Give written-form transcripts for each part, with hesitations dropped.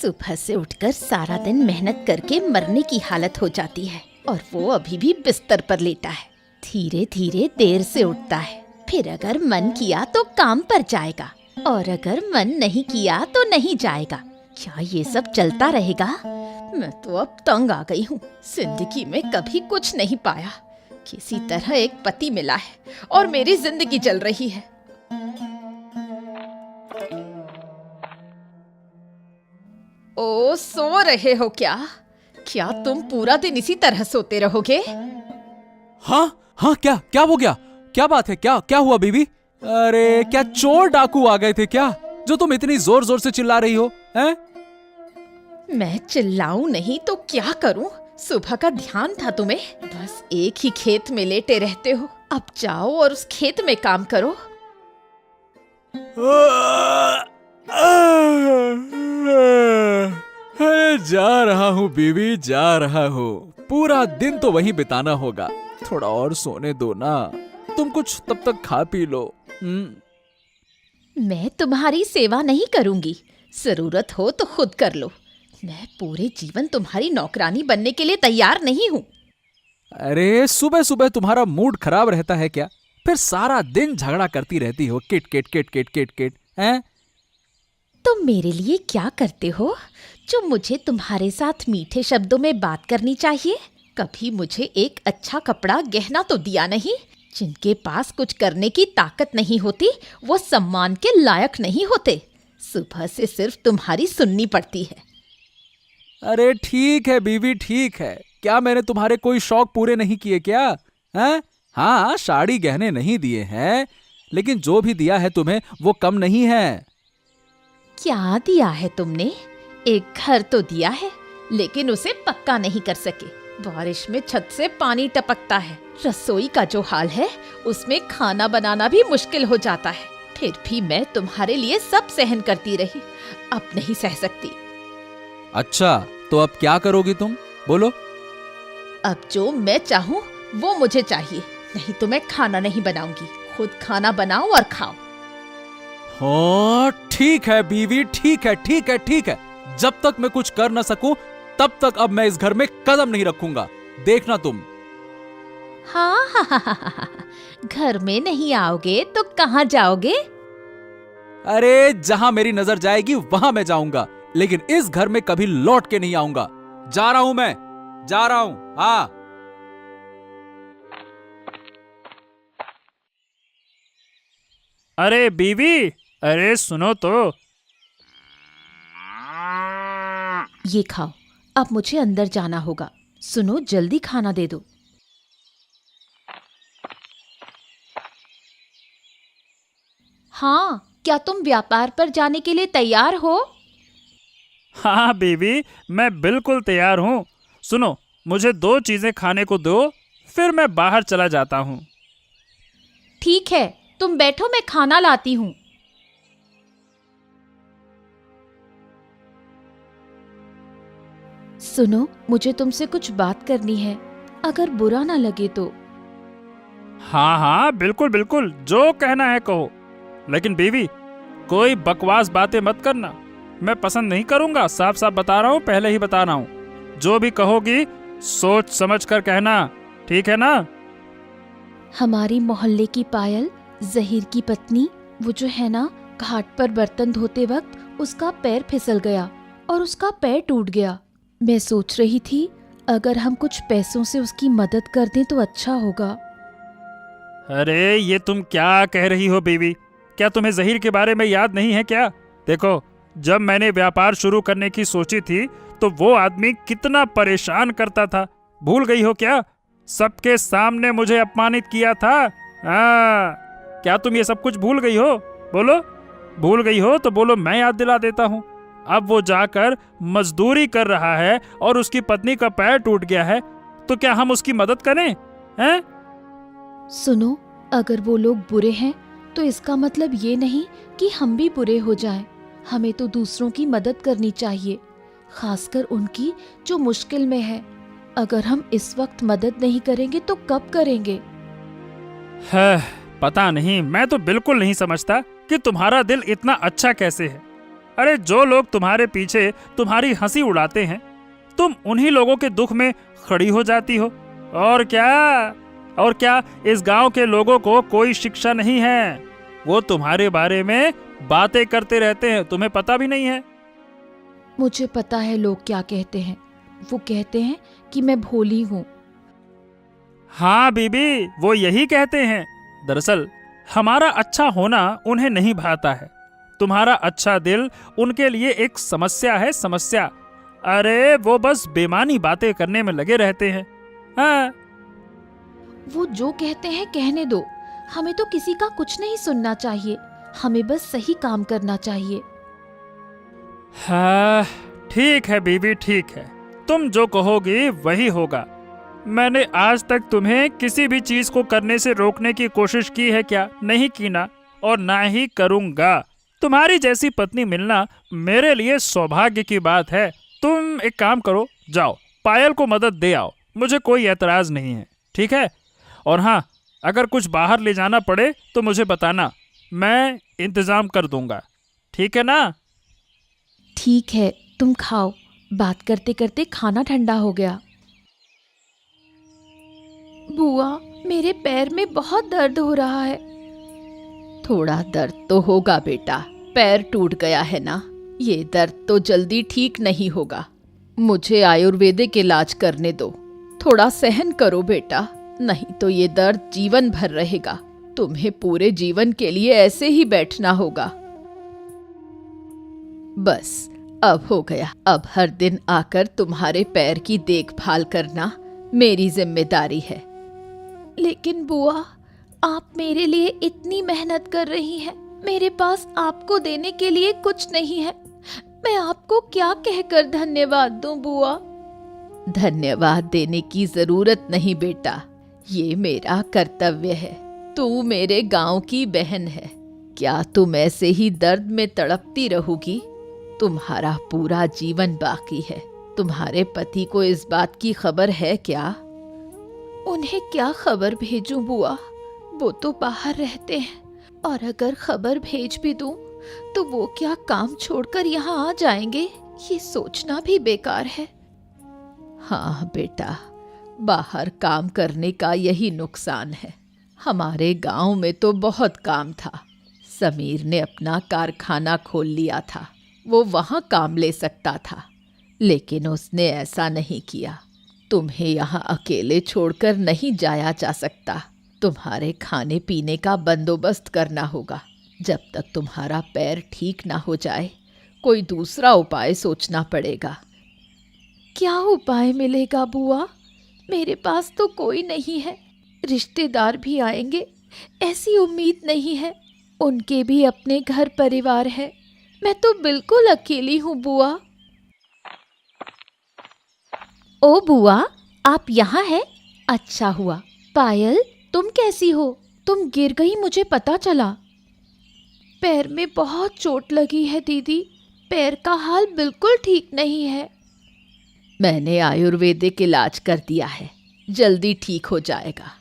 सुबह से उठकर सारा दिन मेहनत करके मरने की हालत हो जाती है और वो अभी भी बिस्तर पर लेटा है। धीरे धीरे देर से उठता है, फिर अगर मन किया तो काम पर जाएगा और अगर मन नहीं किया तो नहीं जाएगा। क्या ये सब चलता रहेगा? मैं तो अब तंग आ गई हूँ। जिंदगी में कभी कुछ नहीं पाया, किसी तरह एक पति मिला है और मेरी जिंदगी चल रही है। ओ, सो रहे हो क्या? क्या तुम पूरा दिन इसी तरह सोते रहोगे? हाँ हाँ, क्या क्या हो गया? क्या बात है? क्या क्या हुआ बीबी? अरे क्या चोर डाकू आ गए थे क्या, जो तुम इतनी जोर जोर से चिल्ला रही हो? हैं? मैं चिल्लाऊं नहीं तो क्या करूं? सुबह का ध्यान था तुम्हें, बस एक ही खेत में लेटे रहते हो। अब जाओ और उस खेत में काम करो। जा रहा हूँ बीबी, जा रहा हूँ। पूरा दिन तो वहीं बिताना होगा। थोड़ा और सोने दो ना, तुम कुछ तब तक खा पी लो। मैं तुम्हारी सेवा नहीं करूंगी, जरूरत हो तो खुद कर लो। मैं पूरे जीवन तुम्हारी नौकरानी बनने के लिए तैयार नहीं हूँ। अरे सुबह सुबह तुम्हारा मूड खराब रहता है क्या? फिर सारा दिन झगड़ा करती रहती हो, kit kit kit kit kit kit. हैं? तुम मेरे लिए क्या करते हो जो मुझे तुम्हारे साथ मीठे शब्दों में बात करनी चाहिए? कभी मुझे एक अच्छा कपड़ा गहना तो दिया नहीं। जिनके पास कुछ करने की ताकत नहीं होती वो सम्मान के लायक नहीं होते। सुबह से सिर्फ तुम्हारी सुननी पड़ती है। अरे ठीक है बीवी, ठीक है। क्या मैंने तुम्हारे कोई शौक पूरे नहीं किए क्या? हैं? हाँ, साड़ी गहने नहीं दिए हैं, लेकिन जो भी दिया है तुम्हें वो कम नहीं है। क्या दिया है तुमने? एक घर तो दिया है, लेकिन उसे पक्का नहीं कर सके। बारिश में छत से पानी टपकता है। रसोई का जो हाल है उसमें खाना बनाना भी मुश्किल हो जाता है। फिर भी मैं तुम्हारे लिए सब सहन करती रही, अब नहीं सह सकती। अच्छा, तो अब क्या करोगी तुम? बोलो। अब जो मैं चाहूँ वो मुझे चाहिए, नहीं तो मैं खाना नहीं बनाऊंगी। खुद खाना बनाओ और खाओ। हाँ ठीक है बीवी, ठीक है ठीक है ठीक है। जब तक मैं कुछ कर न सकूं तब तक अब मैं इस घर में कदम नहीं रखूंगा, देखना तुम। हाँ हाँ हाँ हाँ हाँ, घर में नहीं आओगे तो कहाँ जाओगे? अरे जहां मेरी नजर जाएगी वहां मैं जाऊंगा, लेकिन इस घर में कभी लौट के नहीं आऊंगा। जा रहा हूं, मैं जा रहा हूं। हाँ। अरे बीवी, अरे सुनो तो। ये खाओ, अब मुझे अंदर जाना होगा। सुनो, जल्दी खाना दे दो। हाँ, क्या तुम व्यापार पर जाने के लिए तैयार हो? हाँ बीवी, मैं बिल्कुल तैयार हूँ। सुनो, मुझे 2 चीजें खाने को दो, फिर मैं बाहर चला जाता हूँ। ठीक है, तुम बैठो, मैं खाना लाती हूँ। सुनो, मुझे तुमसे कुछ बात करनी है, अगर बुरा ना लगे तो। हाँ हाँ बिल्कुल बिल्कुल, जो कहना है कहो। लेकिन बीवी, कोई बकवास बातें मत करना, मैं पसंद नहीं करूंगा। साफ साफ बता रहा हूँ, पहले ही बता रहा हूँ। जो भी कहोगी सोच समझ कर कहना, ठीक है ना? हमारी मोहल्ले की पायल, जहीर की पत्नी, वो जो है ना, घाट पर बर्तन धोते वक्त उसका पैर फिसल गया और उसका पैर टूट गया। मैं सोच रही थी अगर हम कुछ पैसों से उसकी मदद कर दें तो अच्छा होगा। अरे ये तुम क्या कह रही हो बीवी? क्या तुम्हें जहीर के बारे में याद नहीं है क्या? देखो, जब मैंने व्यापार शुरू करने की सोची थी तो वो आदमी कितना परेशान करता था, भूल गई हो क्या? सबके सामने मुझे अपमानित किया था। हाँ, क्या तुम ये सब कुछ भूल गई हो? बोलो, भूल गई हो तो बोलो, मैं याद दिला देता हूँ। अब वो जाकर मजदूरी कर रहा है और उसकी पत्नी का पैर टूट गया है, तो क्या हम उसकी मदद करें? हैं? सुनो, अगर वो लोग बुरे हैं तो इसका मतलब ये नहीं कि हम भी बुरे हो जाएं। हमें तो दूसरों की मदद करनी चाहिए, खासकर उनकी जो मुश्किल में है। अगर हम इस वक्त मदद नहीं करेंगे तो कब करेंगे? है, पता नहीं, मैं तो बिल्कुल नहीं समझता कि तुम्हारा दिल इतना अच्छा कैसे है। अरे जो लोग तुम्हारे पीछे तुम्हारी हंसी उड़ाते हैं, तुम उन्हीं लोगों के दुख में खड़ी हो जाती हो। और क्या इस गांव के लोगों को कोई शिक्षा नहीं है। वो तुम्हारे बारे में बातें करते रहते हैं, तुम्हें पता भी नहीं है। मुझे पता है लोग क्या कहते हैं। वो कहते हैं कि मैं भोली हूँ। हाँ बीबी, वो यही कहते हैं। दरअसल हमारा अच्छा होना उन्हें नहीं भाता है। तुम्हारा अच्छा दिल उनके लिए एक समस्या है, समस्या। अरे वो बस बेमानी बातें करने में लगे रहते हैं। हाँ, वो जो कहते हैं कहने दो। हमें तो किसी का कुछ नहीं सुनना चाहिए। हमें बस सही काम करना चाहिए। हाँ, ठीक है बीबी, ठीक है। तुम जो कहोगी वही होगा। मैंने आज तक तुम्हें किसी भी चीज को करने से रोकने की कोशिश की है क्या? नहीं की ना, और ना ही करूंगा। तुम्हारी जैसी पत्नी मिलना मेरे लिए सौभाग्य की बात है। तुम एक काम करो, जाओ पायल को मदद दे आओ, मुझे कोई एतराज नहीं है, ठीक है? और हाँ, अगर कुछ बाहर ले जाना पड़े तो मुझे बताना, मैं इंतजाम कर दूंगा, ठीक है ना? ठीक है, तुम खाओ। बात करते करते खाना ठंडा हो गया। बुआ, मेरे पैर में बहुत दर्द हो रहा है। थोड़ा दर्द तो होगा बेटा, पैर टूट गया है ना। ये दर्द तो जल्दी ठीक नहीं होगा। मुझे आयुर्वेदिक इलाज करने दो। थोड़ा सहन करो बेटा, नहीं तो ये दर्द जीवन भर रहेगा। तुम्हें पूरे जीवन के लिए ऐसे ही बैठना होगा। बस अब हो गया। अब हर दिन आकर तुम्हारे पैर की देखभाल करना मेरी जिम्मेदारी है। लेकिन बुआ, आप मेरे लिए इतनी मेहनत कर रही हैं। मेरे पास आपको देने के लिए कुछ नहीं है। मैं आपको क्या कहकर धन्यवाद दूं बुआ? धन्यवाद देने की जरूरत नहीं बेटा, ये मेरा कर्तव्य है। तू मेरे गांव की बहन है। क्या तुम ऐसे ही दर्द में तड़पती रहोगी? तुम्हारा पूरा जीवन बाकी है। तुम्हारे पति को इस बात की खबर है क्या? उन्हें क्या खबर भेजूं बुआ? वो तो बाहर रहते हैं, और अगर खबर भेज भी दूं तो वो क्या काम छोड़कर यहाँ आ जाएंगे? ये सोचना भी बेकार है। हाँ बेटा, बाहर काम करने का यही नुकसान है। हमारे गांव में तो बहुत काम था। समीर ने अपना कारखाना खोल लिया था। वो वहाँ काम ले सकता था, लेकिन उसने ऐसा नहीं किया। तुम्हें यहाँ अकेले छोड़कर नहीं जाया जा सकता। तुम्हारे खाने पीने का बंदोबस्त करना होगा। जब तक तुम्हारा पैर ठीक ना हो जाए, कोई दूसरा उपाय सोचना पड़ेगा। क्या उपाय मिलेगा बुआ? मेरे पास तो कोई नहीं है। रिश्तेदार भी आएंगे ऐसी उम्मीद नहीं है। उनके भी अपने घर परिवार है। मैं तो बिल्कुल अकेली हूँ बुआ। ओ बुआ, आप यहाँ हैं? अच्छा हुआ। पायल, तुम कैसी हो? तुम गिर गई, मुझे पता चला। पैर में बहुत चोट लगी है दीदी। पैर का हाल बिल्कुल ठीक नहीं है। मैंने आयुर्वेदिक इलाज कर दिया है, जल्दी ठीक हो जाएगा।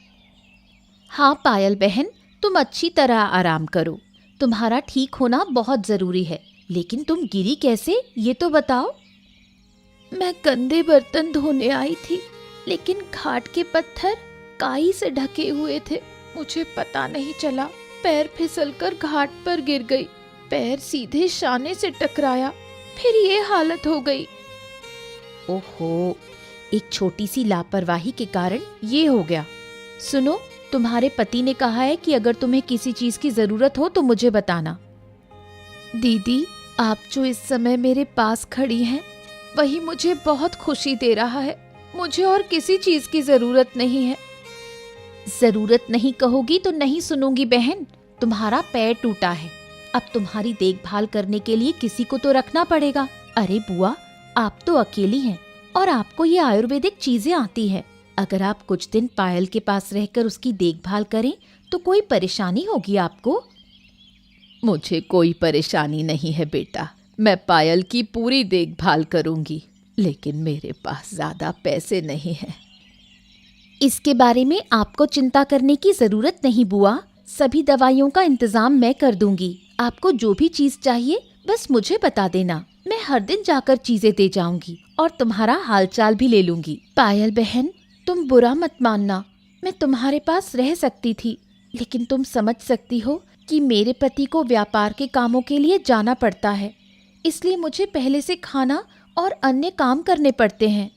हाँ पायल बहन, तुम अच्छी तरह आराम करो। तुम्हारा ठीक होना बहुत ज़रूरी है। लेकिन तुम गिरी कैसे, ये तो बताओ। मैं गंदे बर्तन धोने आई थी, लेकिन घाट के पत्थर काई से ढके हुए थे। मुझे पता नहीं चला, पैर फिसलकर घाट पर गिर गई। पैर सीधे शाने से टकराया, फिर ये हालत हो गई। ओहो, एक छोटी सी लापरवाही के कारण ये हो गया। सुनो, तुम्हारे पति ने कहा है कि अगर तुम्हें किसी चीज की जरूरत हो तो मुझे बताना। दीदी, आप जो इस समय मेरे पास खड़ी हैं, वही मुझे बहुत खुशी दे रहा है। मुझे और किसी चीज की जरूरत नहीं है। जरूरत नहीं कहोगी तो नहीं सुनूंगी बहन। तुम्हारा पैर टूटा है, अब तुम्हारी देखभाल करने के लिए किसी को तो रखना पड़ेगा। अरे बुआ, आप तो अकेली हैं और आपको ये आयुर्वेदिक चीजें आती है। अगर आप कुछ दिन पायल के पास रहकर उसकी देखभाल करें तो कोई परेशानी होगी आपको? मुझे कोई परेशानी नहीं है बेटा, मैं पायल की पूरी देखभाल करूंगी, लेकिन मेरे पास ज्यादा पैसे नहीं हैं। इसके बारे में आपको चिंता करने की जरूरत नहीं बुआ। सभी दवाइयों का इंतजाम मैं कर दूंगी। आपको जो भी चीज चाहिए बस मुझे बता देना, मैं हर दिन जाकर चीजें दे जाऊंगी और तुम्हारा हालचाल भी ले लूंगी। पायल बहन, तुम बुरा मत मानना, मैं तुम्हारे पास रह सकती थी, लेकिन तुम समझ सकती हो कि मेरे पति को व्यापार के कामों के लिए जाना पड़ता है, इसलिए मुझे पहले से खाना और अन्य काम करने पड़ते हैं।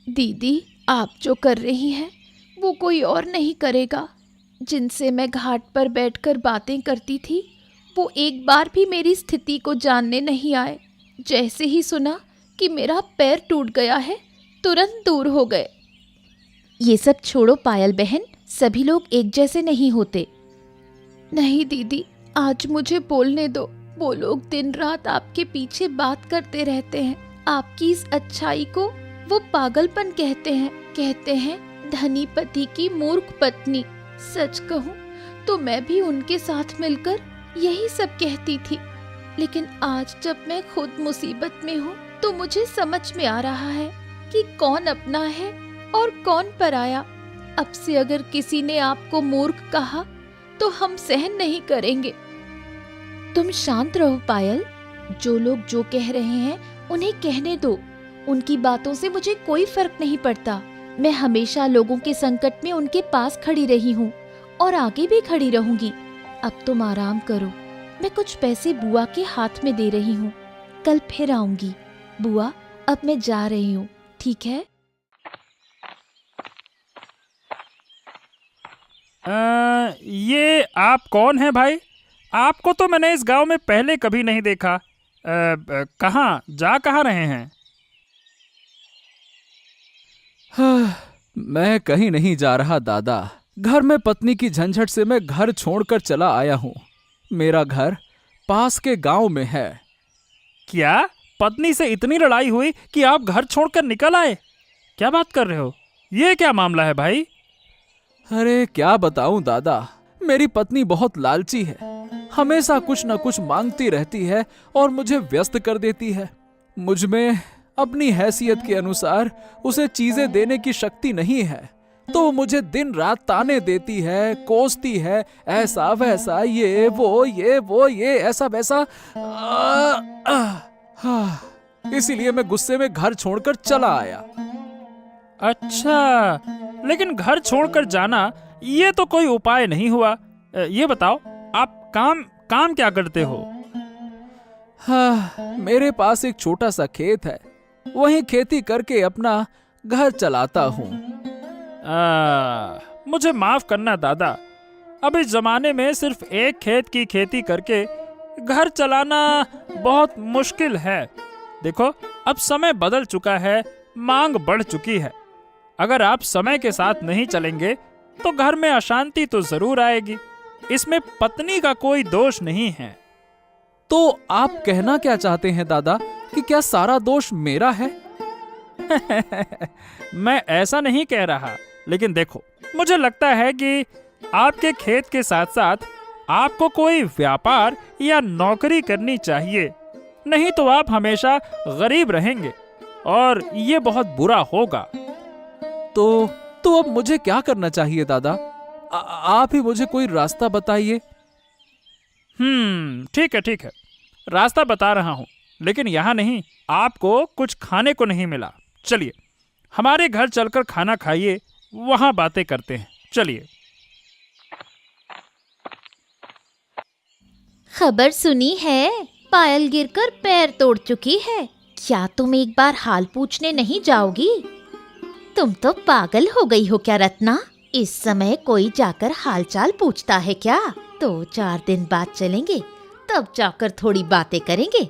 दीदी, आप जो कर रही हैं वो कोई और नहीं करेगा। जिनसे मैं घाट पर बैठकर बातें करती थी वो एक बार भी मेरी स्थिति को जानने नहीं आए। जैसे ही सुना कि मेरा पैर टूट गया है, तुरंत दूर हो गए। ये सब छोड़ो पायल बहन, सभी लोग एक जैसे नहीं होते। नहीं दीदी, आज मुझे बोलने दो। वो लोग दिन रात आपके पीछे बात करते रहते हैं। आपकी इस अच्छाई को वो पागलपन कहते हैं धनी पति की मूर्ख पत्नी। सच कहूं तो मैं भी उनके साथ मिलकर यही सब कहती थी, लेकिन आज जब मैं खुद मुसीबत में हूँ तो मुझे समझ में आ रहा है कि कौन अपना है और कौन पराया। अब से अगर किसी ने आपको मूर्ख कहा तो हम सहन नहीं करेंगे। तुम शांत रहो पायल, जो लोग जो कह रहे हैं उन्हें कहने दो। उनकी बातों से मुझे कोई फर्क नहीं पड़ता। मैं हमेशा लोगों के संकट में उनके पास खड़ी रही हूँ और आगे भी खड़ी रहूंगी। अब तुम आराम करो, मैं कुछ पैसे बुआ के हाथ में दे रही हूँ, कल फिर आऊंगी। बुआ, अब मैं जा रही हूँ, ठीक है? ये आप कौन है भाई? आपको तो मैंने इस गांव में पहले कभी नहीं देखा। कहाँ रहे हैं? मैं कहीं नहीं जा रहा दादा। घर में पत्नी की झंझट से मैं घर छोड़कर चला आया हूँ। मेरा घर पास के गांव में है। क्या पत्नी से इतनी लड़ाई हुई कि आप घर छोड़कर निकल आए? क्या बात कर रहे हो? ये क्या मामला है भाई? अरे क्या बताऊं दादा, मेरी पत्नी बहुत लालची है। हमेशा कुछ न कुछ मांगती रहती है और मुझे व्यस्त कर देती है। मुझ में अपनी हैसियत के अनुसार उसे चीजें देने की शक्ति नहीं है, तो मुझे दिन रात ताने देती है, कोसती है, ऐसा वैसा, ये वो ये ऐसा वैसा। इसीलिए मैं गुस्से में घर छोड़कर चला आया। अच्छा, लेकिन घर छोड़कर जाना ये तो कोई उपाय नहीं हुआ। ये बताओ, आप काम क्या करते हो? हाँ, मेरे पास एक छोटा सा खेत है, वहीं खेती करके अपना घर चलाता हूँ। मुझे माफ करना दादा, अब इस जमाने में सिर्फ एक खेत की खेती करके घर चलाना बहुत मुश्किल है। देखो, अब समय बदल चुका है, मांग बढ़ चुकी है। अगर आप समय के साथ नहीं चलेंगे तो घर में अशांति तो जरूर आएगी। इसमें पत्नी का कोई दोष नहीं है। तो आप कहना क्या चाहते हैं दादा, कि क्या सारा दोष मेरा है? मैं ऐसा नहीं कह रहा, लेकिन देखो, मुझे लगता है कि आपके खेत के साथ साथ आपको कोई व्यापार या नौकरी करनी चाहिए, नहीं तो आप हमेशा गरीब रहेंगे और ये बहुत बुरा होगा। तो अब मुझे क्या करना चाहिए दादा? आप ही मुझे कोई रास्ता बताइए। ठीक है, रास्ता बता रहा हूँ, लेकिन यहाँ नहीं। आपको कुछ खाने को नहीं मिला। चलिए हमारे घर चलकर खाना खाइए, वहां बातें करते हैं। चलिए। खबर सुनी है, पायल गिरकर पैर तोड़ चुकी है। क्या तुम एक बार हाल पूछने नहीं जाओगी? तुम तो पागल हो गई हो क्या रत्ना? इस समय कोई जाकर हालचाल पूछता है क्या? 2-4 दिन बाद चलेंगे, तब जाकर थोड़ी बातें करेंगे,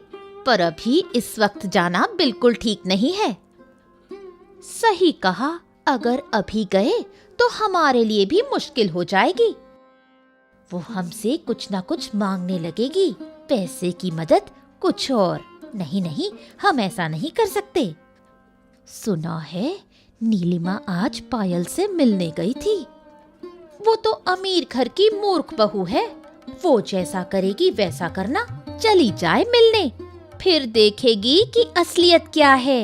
पर अभी इस वक्त जाना बिल्कुल ठीक नहीं है। सही कहा, अगर अभी गए तो हमारे लिए भी मुश्किल हो जाएगी। वो हमसे कुछ ना कुछ मांगने लगेगी, पैसे की मदद, कुछ और। नहीं, हम ऐसा नहीं कर सकते। सुना है नीलिमा आज पायल से मिलने गई थी। वो तो अमीर घर की मूर्ख बहू है, वो जैसा करेगी वैसा करना। चली जाए मिलने, फिर देखेगी कि असलियत क्या है।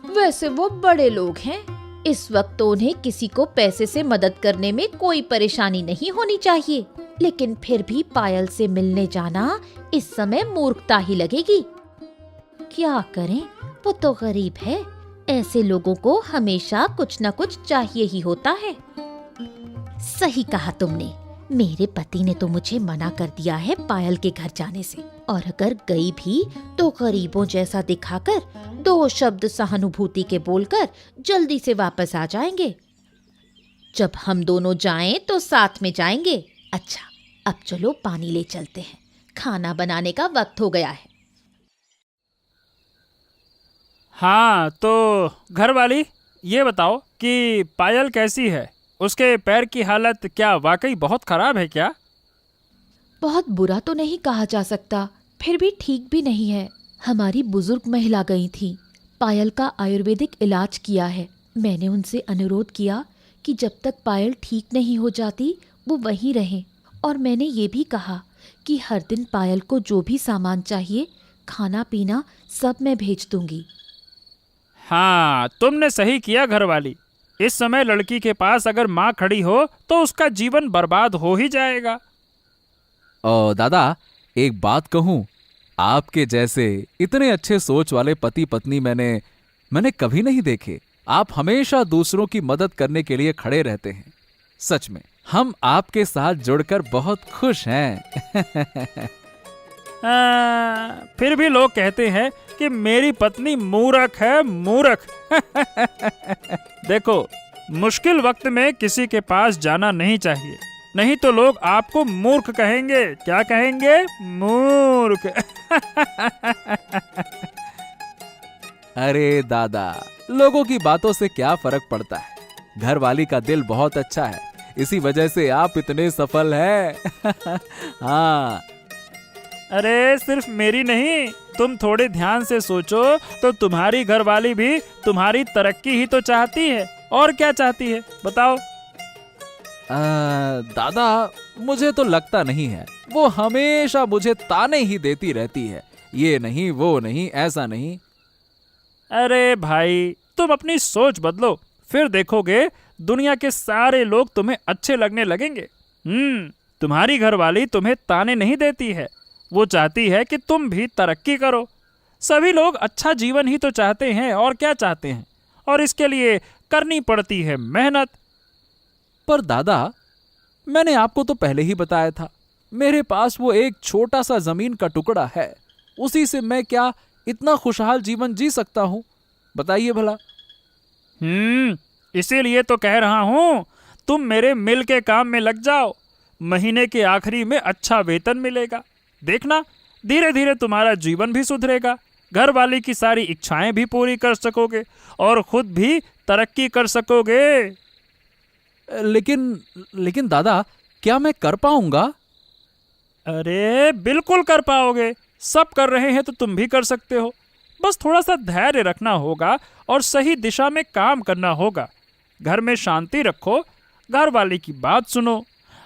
वैसे वो बड़े लोग हैं, इस वक्त तो उन्हें किसी को पैसे से मदद करने में कोई परेशानी नहीं होनी चाहिए, लेकिन फिर भी पायल से मिलने जाना इस समय मूर्खता ही लगेगी। क्या करें, वो तो गरीब है। ऐसे लोगों को हमेशा कुछ न कुछ चाहिए ही होता है। सही कहा तुमने। मेरे पति ने तो मुझे मना कर दिया है पायल के घर जाने से, और अगर गई भी तो गरीबों जैसा दिखाकर 2 शब्द सहानुभूति के बोलकर जल्दी से वापस आ जाएंगे। जब हम दोनों जाएं तो साथ में जाएंगे। अच्छा, अब चलो पानी ले चलते हैं, खाना बनाने का वक्त हो गया है। हाँ, तो घरवाली, ये बताओ कि पायल कैसी है? उसके पैर की हालत क्या वाकई बहुत खराब है क्या? बहुत बुरा तो नहीं कहा जा सकता, फिर भी ठीक भी नहीं है। हमारी बुजुर्ग महिला गई थी, पायल का आयुर्वेदिक इलाज किया है। मैंने उनसे अनुरोध किया कि जब तक पायल ठीक नहीं हो जाती वो वहीं रहें, और मैंने ये भी कहा कि हर दिन पायल को जो भी सामान चाहिए, खाना पीना, सब मैं भेज दूंगी। हाँ, तुमने सही किया घरवाली। इस समय लड़की के पास अगर माँ खड़ी हो तो उसका जीवन बर्बाद हो ही जाएगा। दादा, एक बात कहूं, आपके जैसे इतने अच्छे सोच वाले पति पत्नी मैंने कभी नहीं देखे। आप हमेशा दूसरों की मदद करने के लिए खड़े रहते हैं। सच में हम आपके साथ जुड़कर बहुत खुश हैं। फिर भी लोग कहते हैं कि मेरी पत्नी मूर्ख है, मूर्ख। देखो, मुश्किल वक्त में किसी के पास जाना नहीं चाहिए, नहीं तो लोग आपको मूर्ख कहेंगे। क्या कहेंगे? मूर्ख। अरे दादा, लोगों की बातों से क्या फर्क पड़ता है। घरवाली का दिल बहुत अच्छा है, इसी वजह से आप इतने सफल हैं। हाँ। अरे सिर्फ मेरी नहीं, तुम थोड़े ध्यान से सोचो तो तुम्हारी घरवाली भी तुम्हारी तरक्की ही तो चाहती है। और क्या चाहती है बताओ? दादा, मुझे तो लगता नहीं है। वो हमेशा मुझे ताने ही देती रहती है, ये नहीं, वो नहीं, ऐसा नहीं। अरे भाई, तुम अपनी सोच बदलो, फिर देखोगे दुनिया के सारे लोग तुम्हें अच्छे लगने लगेंगे। तुम्हारी घरवाली तुम्हें ताने नहीं देती है, वो चाहती है कि तुम भी तरक्की करो। सभी लोग अच्छा जीवन ही तो चाहते हैं, और क्या चाहते हैं, और इसके लिए करनी पड़ती है मेहनत। पर दादा, मैंने आपको तो पहले ही बताया था, मेरे पास वो एक छोटा सा जमीन का टुकड़ा है, उसी से मैं क्या इतना खुशहाल जीवन जी सकता हूं? बताइए भला। इसीलिए तो कह रहा हूं, तुम मेरे मिल के काम में लग जाओ। महीने के आखिरी में अच्छा वेतन मिलेगा। देखना, धीरे धीरे तुम्हारा जीवन भी सुधरेगा, घर वाली की सारी इच्छाएं भी पूरी कर सकोगे, और खुद भी तरक्की कर सकोगे। लेकिन दादा, क्या मैं कर पाऊंगा? अरे बिल्कुल कर पाओगे। सब कर रहे हैं तो तुम भी कर सकते हो। बस थोड़ा सा धैर्य रखना होगा और सही दिशा में काम करना होगा। घर में शांति रखो, घर वाली की बात सुनो।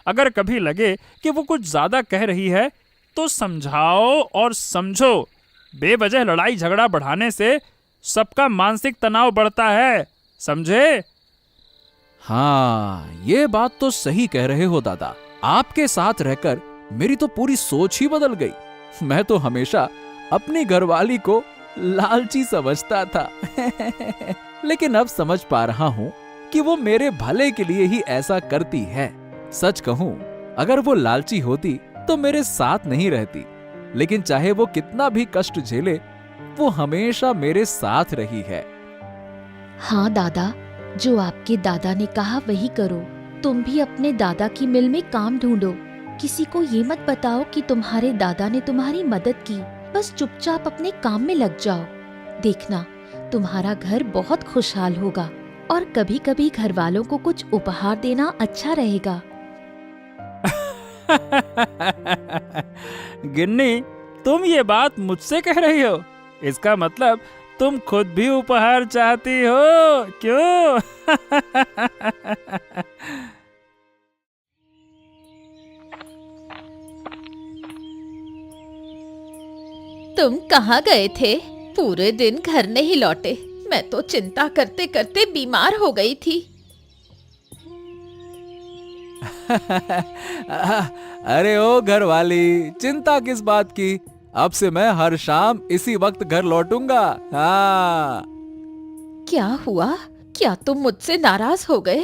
अगर कभी लगे कि वो कुछ ज्यादा कह रही है तो समझाओ और समझो। बेवजह लड़ाई झगड़ा बढ़ाने से सबका मानसिक तनाव बढ़ता है, समझे? हाँ, ये बात तो सही कह रहे हो दादा। आपके साथ रहकर मेरी तो पूरी सोच ही बदल गई। मैं तो हमेशा अपनी घरवाली को लालची समझता था। लेकिन अब समझ पा रहा हूँ कि वो मेरे भले के लिए ही ऐसा करती है। सच कहूँ, अगर वो लालची होती तो मेरे साथ नहीं रहती, लेकिन चाहे वो कितना भी कष्ट झेले, वो हमेशा मेरे साथ रही है। हाँ दादा, जो आपके दादा ने कहा वही करो। तुम भी अपने दादा की मिल में काम ढूंढो। किसी को ये मत बताओ कि तुम्हारे दादा ने तुम्हारी मदद की। बस चुपचाप अपने काम में लग जाओ। देखना, तुम्हारा घर बहुत खुशहाल होगा, और कभी कभी घर वालों को कुछ उपहार देना अच्छा रहेगा। गिन्नी, तुम ये बात मुझसे कह रही हो? इसका मतलब तुम खुद भी उपहार चाहती हो, क्यों? तुम कहाँ गए थे? पूरे दिन घर नहीं लौटे। मैं तो चिंता करते करते बीमार हो गई थी। अरे ओ घर वाली, चिंता किस बात की? अब से मैं हर शाम इसी वक्त घर लौटूंगा। हाँ। क्या हुआ? क्या तुम मुझसे नाराज हो गए?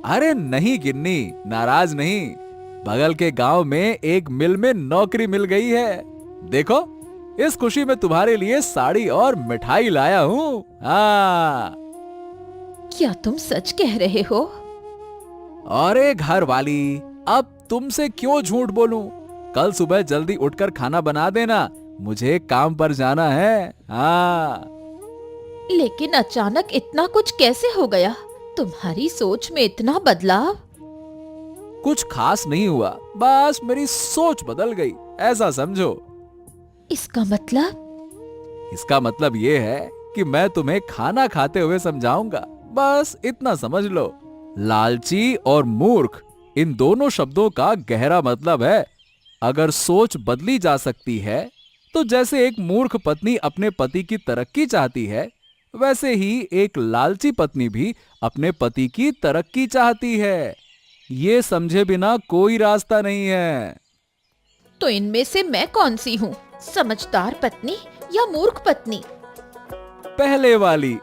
अरे नहीं गिन्नी, नाराज नहीं। बगल के गांव में एक मिल में नौकरी मिल गई है। देखो, इस खुशी में तुम्हारे लिए साड़ी और मिठाई लाया हूँ। हाँ। क्या तुम सच कह रहे हो? अरे घर वाली, अब तुमसे क्यों झूठ बोलूं? कल सुबह जल्दी उठकर खाना बना देना, मुझे काम पर जाना है। हाँ। लेकिन अचानक इतना कुछ कैसे हो गया? तुम्हारी सोच में इतना बदलाव? कुछ खास नहीं हुआ, बस मेरी सोच बदल गई, ऐसा समझो। इसका मतलब? इसका मतलब ये है कि मैं तुम्हें खाना खाते हुए समझाऊंगा, बस इतना समझ लो। लालची और मूर्ख, इन दोनों शब्दों का गहरा मतलब है, अगर सोच बदली जा सकती है तो जैसे एक मूर्ख पत्नी अपने पति की तरक्की चाहती है, वैसे ही एक लालची पत्नी भी अपने पति की तरक्की चाहती है। ये समझे बिना कोई रास्ता नहीं है। तो इनमें से मैं कौन सी हूँ, समझदार पत्नी या मूर्ख पत्नी? पहले वाली।